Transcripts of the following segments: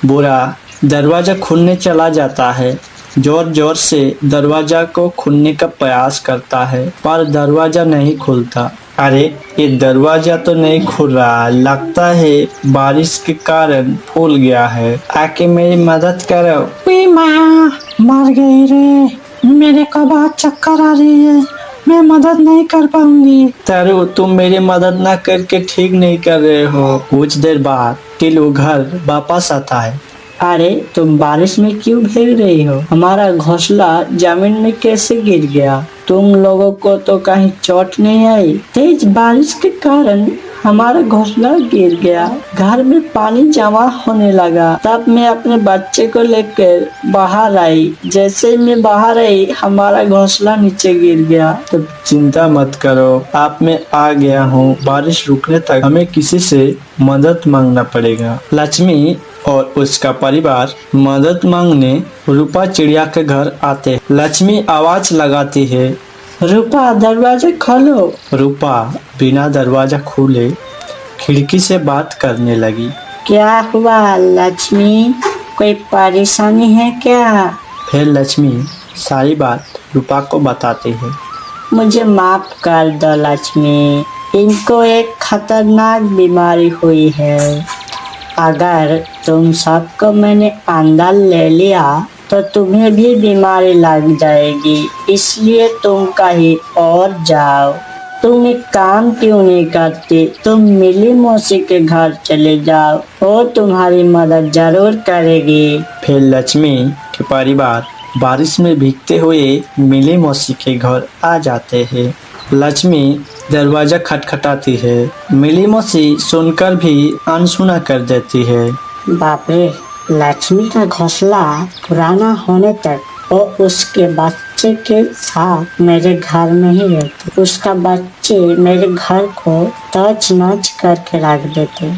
बुरा दरवाजा खुलने चला जाता है। जोर जोर से दरवाजा को खोलने का प्रयास करता है पर दरवाजा नहीं खुलता। अरे ये दरवाजा तो नहीं खुल रहा, लगता है बारिश के कारण फूल गया है। आके मेरी मदद करो। माँ मर गई रे, मेरे को बहुत चक्कर आ रही है, मैं मदद नहीं कर पाऊंगी। तारू तुम मेरी मदद ना करके ठीक नहीं कर रहे हो। कुछ देर बाद टिल्लू घर वापस आता है। अरे तुम बारिश में क्यों भीग रही हो? हमारा घोंसला जमीन में कैसे गिर गया? तुम लोगों को तो कहीं चोट नहीं आई? तेज बारिश के कारण हमारा घोंसला गिर गया, घर में पानी जमा होने लगा। तब मैं अपने बच्चे को लेकर बाहर आई। जैसे मैं बाहर आई हमारा घोंसला नीचे गिर गया। तो चिंता मत करो, आप मैं आ गया हूँ। बारिश रुकने तक हमें किसी से मदद मांगना पड़ेगा। लक्ष्मी और उसका परिवार मदद मांगने रूपा चिड़िया के घर आते। लक्ष्मी आवाज लगाती है, रूपा दरवाजा खोलो। रूपा बिना दरवाजा खोले खिड़की से बात करने लगी। क्या हुआ लक्ष्मी, कोई परेशानी है क्या? फिर लक्ष्मी सारी बात रूपा को बताती है। मुझे माफ कर दो लक्ष्मी, इनको एक खतरनाक बीमारी हुई है। अगर तुम सबको मैंने अंदर ले लिया तो तुम्हें भी बीमारी लग जाएगी, इसलिए तुम कहीं और जाओ। तुम एक काम क्यों नहीं करती, तुम मिली मौसी के घर चले जाओ, वो तुम्हारी मदद जरूर करेगी। फिर लक्ष्मी के परिवार बारिश में भीगते हुए मिली मौसी के घर आ जाते हैं। लक्ष्मी दरवाजा खटखटाती है। मिली मौसी सुनकर भी अनसुना कर देती है। बाप रे, लक्ष्मी का घोंसला पुराना होने तक वो उसके बच्चे के साथ मेरे घर में ही रहते। उसका बच्चे मेरे घर को तोच नोच करके रख देते।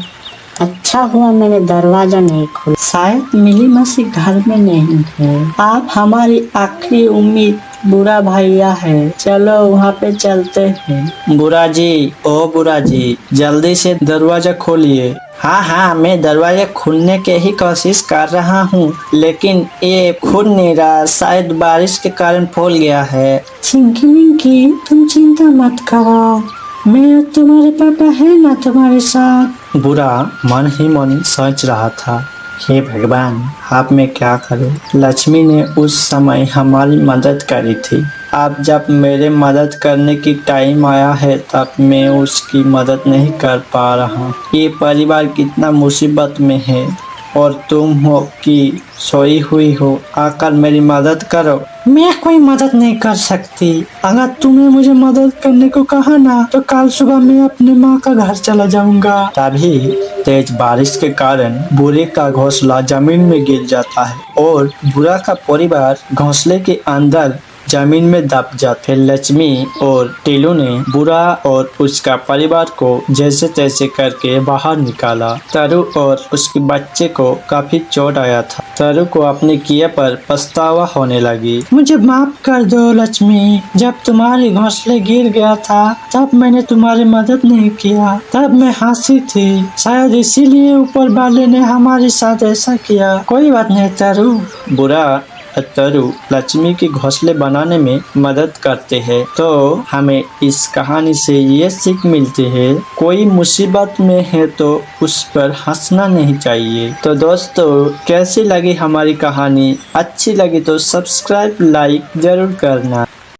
अच्छा हुआ मैंने दरवाजा नहीं खोला। शायद मिली मौसी घर में नहीं है। आप हमारी आखिरी उम्मीद बुरा भैया है, चलो वहाँ पे चलते हैं। बुरा जी, ओ बुरा जी, जल्दी से दरवाजा खोलिए। हाँ हाँ, मैं दरवाजा खोलने की ही कोशिश कर रहा हूँ, लेकिन ये खुल नहीं रहा, शायद बारिश के कारण फूल गया है। चिंकी मिंकी, तुम चिंता मत करो, मैं तुम्हारे पापा है ना तुम्हारे साथ। बुरा मन ही मन सोच रहा था, हे भगवान, आप मैं क्या करूं? लक्ष्मी ने उस समय हमारी मदद करी थी, अब जब मेरे मदद करने की टाइम आया है तब मैं उसकी मदद नहीं कर पा रहा। ये परिवार कितना मुसीबत में है और तुम हो कि सोई हुई हो, आकर मेरी मदद करो। मैं कोई मदद नहीं कर सकती, अगर तुमने मुझे मदद करने को कहा ना तो कल सुबह मैं अपने माँ का घर चला जाऊंगा। तभी तेज बारिश के कारण बुरे का घोंसला जमीन में गिर जाता है और बुरा का परिवार घोंसले के अंदर जमीन में दब जाते। फिर लक्ष्मी और टिल्लू ने बुरा और उसका परिवार को जैसे तैसे करके बाहर निकाला। तरु और उसके बच्चे को काफी चोट आया था। तरु को अपने किए पर पछतावा होने लगी। मुझे माफ कर दो लक्ष्मी, जब तुम्हारे घोंसले गिर गया था तब मैंने तुम्हारी मदद नहीं किया, तब मैं हंसी थी, शायद इसीलिए ऊपर वाले ने हमारे साथ ऐसा किया। कोई बात नहीं तरु। बुरा तरु लक्ष्मी के घोंसले बनाने में मदद करते हैं। तो हमें इस कहानी से ये सीख मिलती है, कोई मुसीबत में है तो उस पर हंसना नहीं चाहिए। तो दोस्तों, कैसी लगी हमारी कहानी? अच्छी लगी तो सब्सक्राइब लाइक जरूर करना।